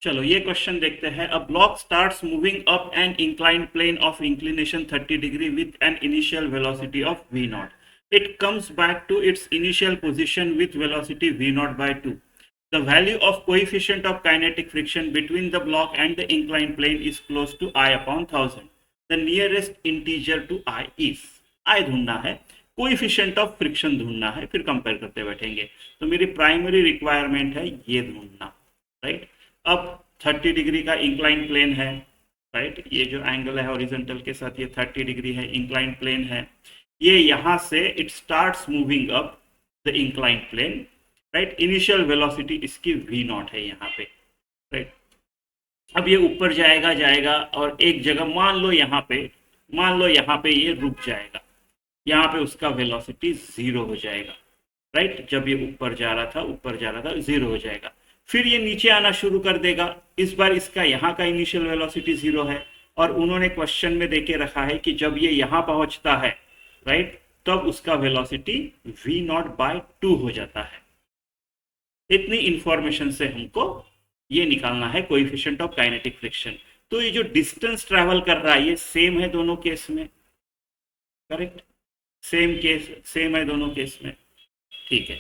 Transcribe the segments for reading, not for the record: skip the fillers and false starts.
चलो ये क्वेश्चन देखते हैं। A block starts moving up an inclined plane of inclination 30 degree with an initial velocity of v nought. It comes back to its initial position with velocity v nought by 2। The value of coefficient of kinetic friction between the block and the inclined plane is close to I upon 1000. The nearest integer to I is। I ढूंढना है, coefficient of friction ढूंढना है, फिर compare करते बैठेंगे। तो मेरी primary requirement है ये ढूंढना, राइट। अब 30 डिग्री का इंक्लाइन प्लेन है, राइट। ये जो एंगल है हॉरिजॉन्टल के साथ ये 30 डिग्री है, इंक्लाइन प्लेन है। ये यहाँ से it starts moving up the incline plane, right. Initial velocity इसकी v नॉट है यहाँ पे, राइट। अब ये ऊपर जाएगा जाएगा और एक जगह मान लो यहाँ पे ये रुक जाएगा। यहाँ पे उसका वेलोसिटी 0 हो जाएगा, राइट। जब ये ऊपर जा रहा था 0 हो जाएगा। फिर ये नीचे आना शुरू कर देगा। इस बार इसका यहाँ का इनिशियल वेलोसिटी 0 है और उन्होंने क्वेश्चन में देके रखा है कि जब ये यहाँ पहुंचता है, राइट, तब उसका वेलोसिटी v नॉट बाय 2 हो जाता है। इतनी इंफॉर्मेशन से हमको ये निकालना है कोएफिशिएंट ऑफ काइनेटिक फ्रिक्शन। तो ये जो डिस्टेंस ट्रैवल कर रहा है ये सेम है दोनों केस में, करेक्ट। सेम है दोनों केस में, ठीक है।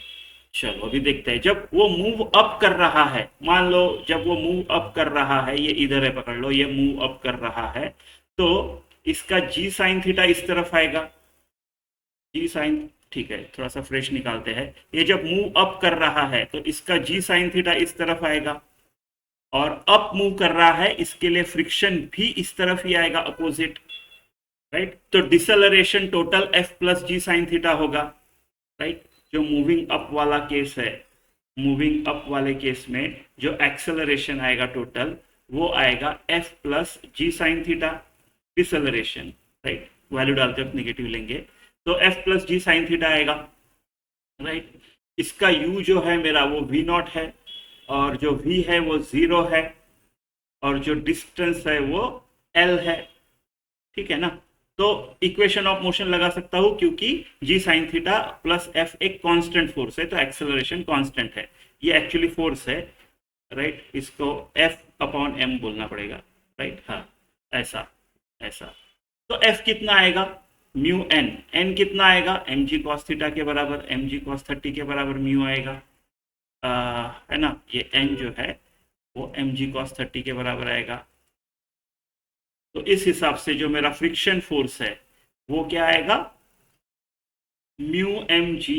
चलो अभी देखते हैं। जब वो मूव अप कर रहा है, मान लो जब वो मूव अप कर रहा है, ये इधर है, पकड़ लो, ये मूव अप कर रहा है, तो इसका जी साइन थीटा इस तरफ आएगा, जी साइन, ठीक है। थोड़ा सा फ्रेश निकालते हैं। ये जब मूव अप कर रहा है तो इसका जी साइन थीटा इस तरफ आएगा, और अप मूव कर रहा है इसके लिए फ्रिक्शन भी इस तरफ ही आएगा, अपोजिट, राइट। तो deceleration total f plus g sine theta होगा, राइट। जो मूविंग अप वाला केस है, मूविंग अप वाले केस में जो एक्सेलरेशन आएगा टोटल, वो आएगा f plus g sine theta. Deceleration, right, value डालते वक्त निगेटिव लेंगे तो f plus g sine theta आएगा, राइट। इसका u जो है मेरा वो v नॉट है, और जो v है वो 0 है, और जो डिस्टेंस है वो l है, ठीक है ना। तो इक्वेशन ऑफ मोशन लगा सकता हूँ क्योंकि g sine theta plus f एक कांस्टेंट फोर्स है, तो एक्सेलरेशन कांस्टेंट है, ये एक्चुअली फोर्स है, राइट। इसको f अपॉन m बोलना पड़ेगा, राइट। हाँ, ऐसा ऐसा। तो f कितना आएगा, म्यू एन, एन कितना आएगा, एम जी कॉस थीटा के बराबर, एम जी कॉस 30 के बराबर म्यू आएगा, है ना। ये एन जो है वो एम जी कॉस 30 के बराबर आएगा। तो इस हिसाब से जो मेरा फ्रिक्शन फोर्स है वो क्या आएगा, mu m g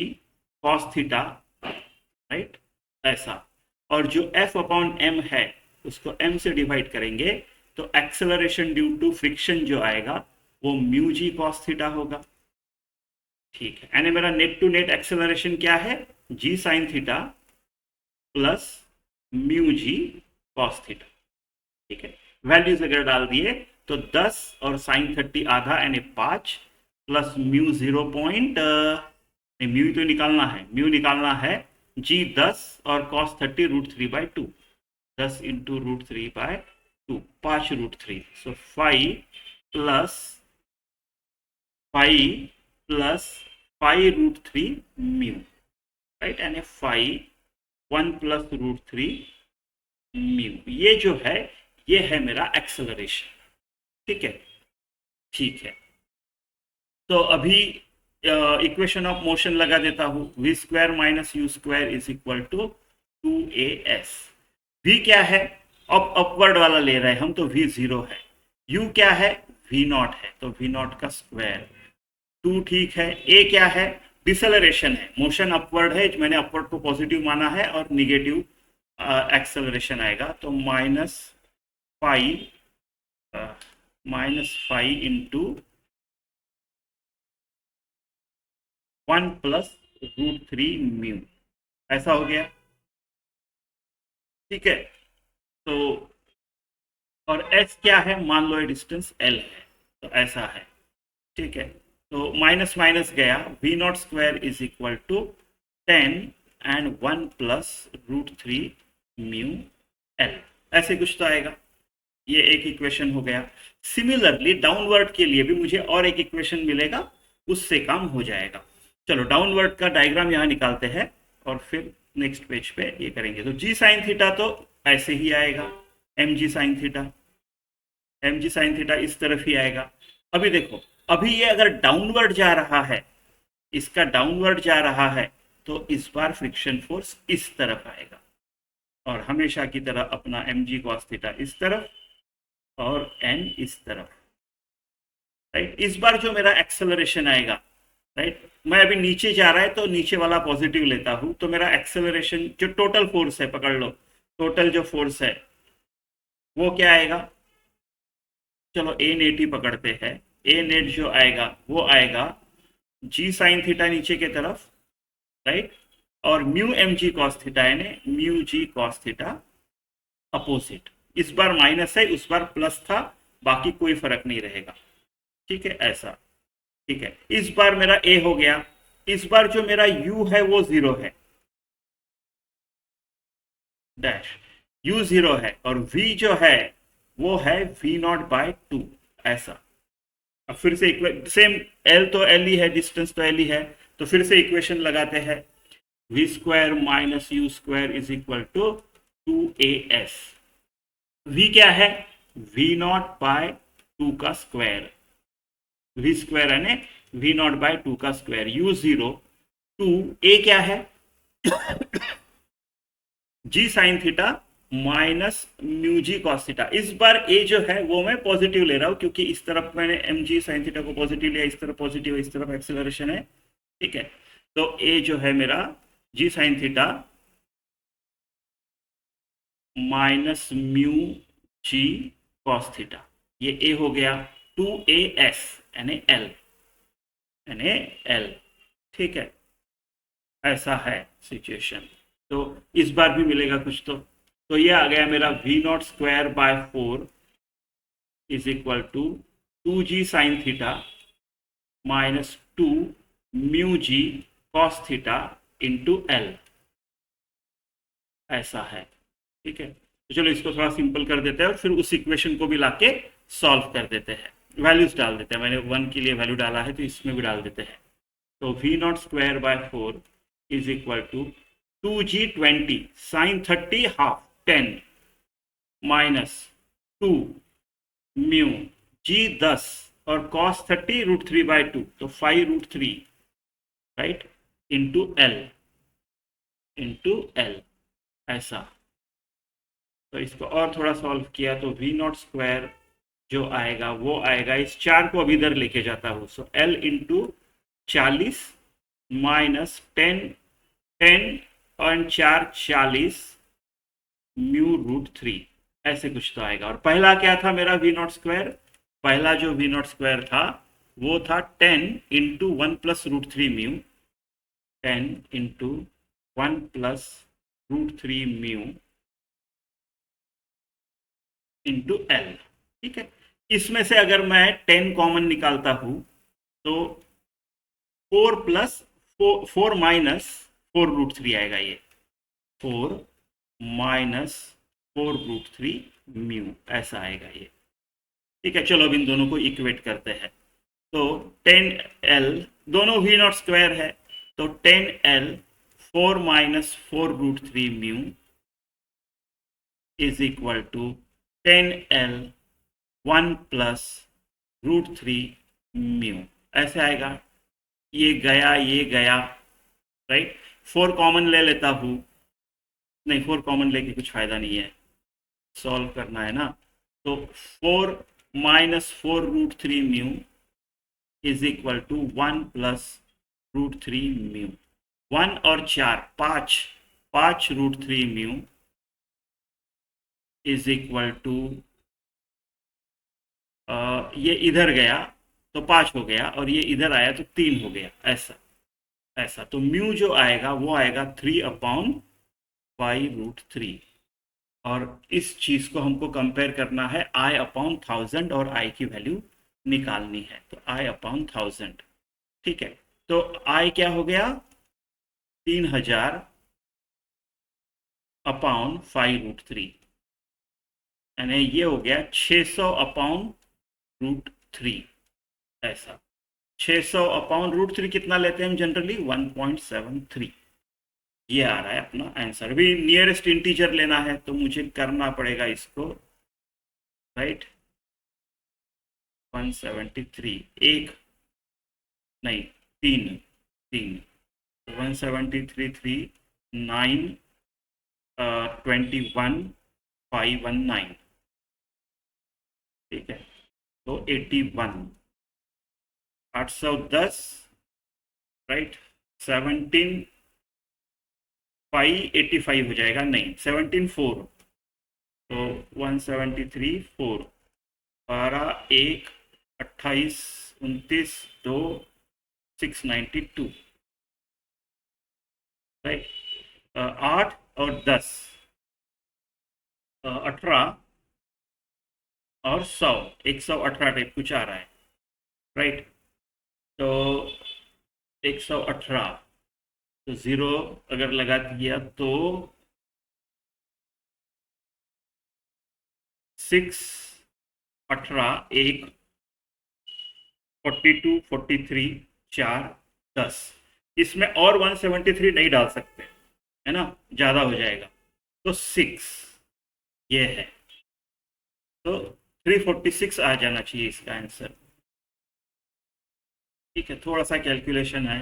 cos theta, right, ऐसा। और जो एफ अपॉन एम है उसको एम से डिवाइड करेंगे तो एक्सेलरेशन ड्यू टू फ्रिक्शन जो आएगा वो म्यू जी कॉस थीटा होगा, ठीक है। यानी मेरा नेट टू नेट एक्सेलरेशन क्या है, जी sine theta plus mu g cos theta, ठीक है। वैल्यूज अगर डाल दिए तो 10 और साइन 30 आधा यानी 5 प्लस म्यू 0 पॉइंट, म्यू तो निकालना है, म्यू निकालना है जी 10 और कॉस 30 √3/2, 10 इंटू √3/2, 5√3, सो 5 प्लस 5 प्लस 5√3 म्यू, राइट, यानी 5 1 प्लस √3 म्यू। ये जो है ये है मेरा एक्सेलरेशन, ठीक है, ठीक है। तो अभी इक्वेशन ऑफ मोशन लगा देता हूँ, v square minus u square is equal to 2as। v क्या है, अपवर्ड वाला ले रहे हैं हम, तो v 0 है। u क्या है, v नॉट है, तो v नॉट का स्क्वायर 2, ठीक है। a क्या है, डिसलरेशन है, मोशन अपवर्ड है, मैंने अपवर्ड को पॉजिटिव माना है, और निगेटिव एक्सेलरेशन आएगा, तो -5 इंटू 1 प्लस √3 म्यू, ऐसा हो गया, ठीक है। तो और s क्या है, मान लो ये डिस्टेंस l है, तो ऐसा है, ठीक है। तो माइनस माइनस गया, v nought square is equal to 10 and 1 plus √3 mu l, ऐसे कुछ तो आएगा। ये एक इक्वेशन हो गया। सिमिलरली डाउनवर्ड के लिए भी मुझे और एक इक्वेशन मिलेगा, उससे काम हो जाएगा। चलो डाउनवर्ड का डायग्राम यहाँ निकालते हैं और फिर नेक्स्ट पेज पे ये करेंगे। तो जी साइन थीटा तो ऐसे ही आएगा, m g sine theta, m g sine theta इस तरफ ही आएगा। अभी देखो, अभी ये अगर डाउनवर्ड जा रहा है, इसका डाउनवर्ड जा रहा है, तो इस बार फ्रिक्शन फोर्स इस तरफ आएगा, और हमेशा की तरह अपना एम जी कॉस थीटा इस तरफ और एन इस तरफ, राइट। इस बार जो मेरा एक्सेलरेशन आएगा, राइट, मैं अभी नीचे जा रहा है तो नीचे वाला पॉजिटिव लेता हूं, तो मेरा एक्सेलरेशन जो टोटल फोर्स है, पकड़ लो, टोटल जो फोर्स है वो क्या आएगा, चलो ए नेट ही पकड़ते हैं। ए नेट जो आएगा वो आएगा जी साइन थीटा नीचे के तरफ, राइट, और mu m g cos theta यानी mu g cos theta opposite. इस बार माइनस है, उस बार प्लस था, बाकी कोई फर्क नहीं रहेगा, ठीक है, ऐसा, ठीक है। इस बार मेरा ए हो गया, इस बार जो मेरा u है वो 0 है, डैश u 0 है, और v जो है वो है v0/2, ऐसा। अब फिर से सेम, l तो l ही है, डिस्टेंस तो l ही है, तो फिर से इक्वेशन लगाते हैं, v² minus u square is equal to 2as। v क्या है, v0/2 का स्क्वायर, v स्क्वायर यानी v0/2 का स्क्वायर, u0 2, a क्या है जी sine theta minus mu g cos theta. इस बार a जो है वो मैं पॉजिटिव ले रहा हूं, क्योंकि इस तरफ मैंने एम जी साइन थीटा को पॉजिटिव लिया, इस तरफ पॉजिटिव है, इस तरफ एक्सेलरेशन है, ठीक है। तो a जो है मेरा जी sine theta minus mu g cos theta, ये a हो गया 2as यानी l, ठीक है, ऐसा है सिचुएशन। तो इस बार भी मिलेगा कुछ, तो ये आ गया मेरा v0²/4 is equal to 2g sine theta minus 2 mu g cos theta into l, ऐसा है, ठीक है। तो चलो इसको थोड़ा सिंपल कर देते हैं और फिर उस इक्वेशन को भी लाके सॉल्व कर देते हैं, वैल्यूज डाल देते हैं। मैंने 1 के लिए वैल्यू डाला है तो इसमें भी डाल देते हैं। तो v0²/4 is equal to 2g20 sine 30 half 10 minus 2 mu g 10 और कॉस 30 √3/2, तो 5√3, राइट, इंटू एल, ऐसा। तो इसको और थोड़ा सॉल्व किया तो v0² जो आएगा वो आएगा, इस 4 को अब इधर लेके जाता हूँ, सो l इंटू 40 माइनस 10 और 4 40 μ√3, ऐसे कुछ तो आएगा। और पहला क्या था मेरा v0², पहला जो v0² था वो था 10 into 1 plus √3 mu, 10 into 1 plus √3 mu into L, ठीक है। इसमें से अगर मैं 10 कॉमन निकालता हूं तो 4 माइनस 4√3 आएगा, ये 4 माइनस 4√3 म्यू, ऐसा आएगा ये, ठीक है। चलो अब इन दोनों को इक्वेट करते हैं। तो 10l, दोनों v0² है, तो 10l 4 minus 4√3 mu is equal to 10l 1 plus √3 mu, ऐसे आएगा। ये गया, राइट। 4 कॉमन ले लेता हूँ, नहीं 4 कॉमन लेके कुछ फायदा नहीं है, सॉल्व करना है ना। तो 4 minus 4√3 mu is equal to 1 plus √3 mu, 1 और 4 5 √3 म्यू इज इक्वल टू, ये इधर गया तो 5 हो गया, और ये इधर आया तो 3 हो गया, ऐसा। तो म्यू जो आएगा वो आएगा 3/5√3, और इस चीज को हमको कंपेयर करना है I/1000 और I की वैल्यू निकालनी है, तो I/1000, ठीक है। तो I क्या हो गया, 3000/5√3, यानी ये हो गया 600/√3, ऐसा। 600/√3 कितना लेते हैं हम जनरली, 1.73, ये आ रहा है अपना आंसर। अभी नियरेस्ट इंटीजर लेना है तो मुझे करना पड़ेगा इसको राइट 173 एक नहीं तीन तीन 173 3 9 21 519 ठीक है तो 81 810 राइट 17 585 हो जाएगा नहीं 17 4 तो 173 4 12 1 28 29 2 692 राइट 8 और 10 18 और 100 118 टाइप कुछ आ रहा है राइट तो 118 तो ज़ीरो अगर लगा दिया तो 6 18 1 42 43 4 10 इसमें और 173 नहीं डाल सकते है ना ज़्यादा हो जाएगा तो 6 ये है तो 346 आ जाना चाहिए इसका आंसर ठीक है थोड़ा सा कैलकुलेशन है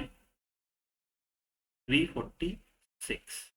346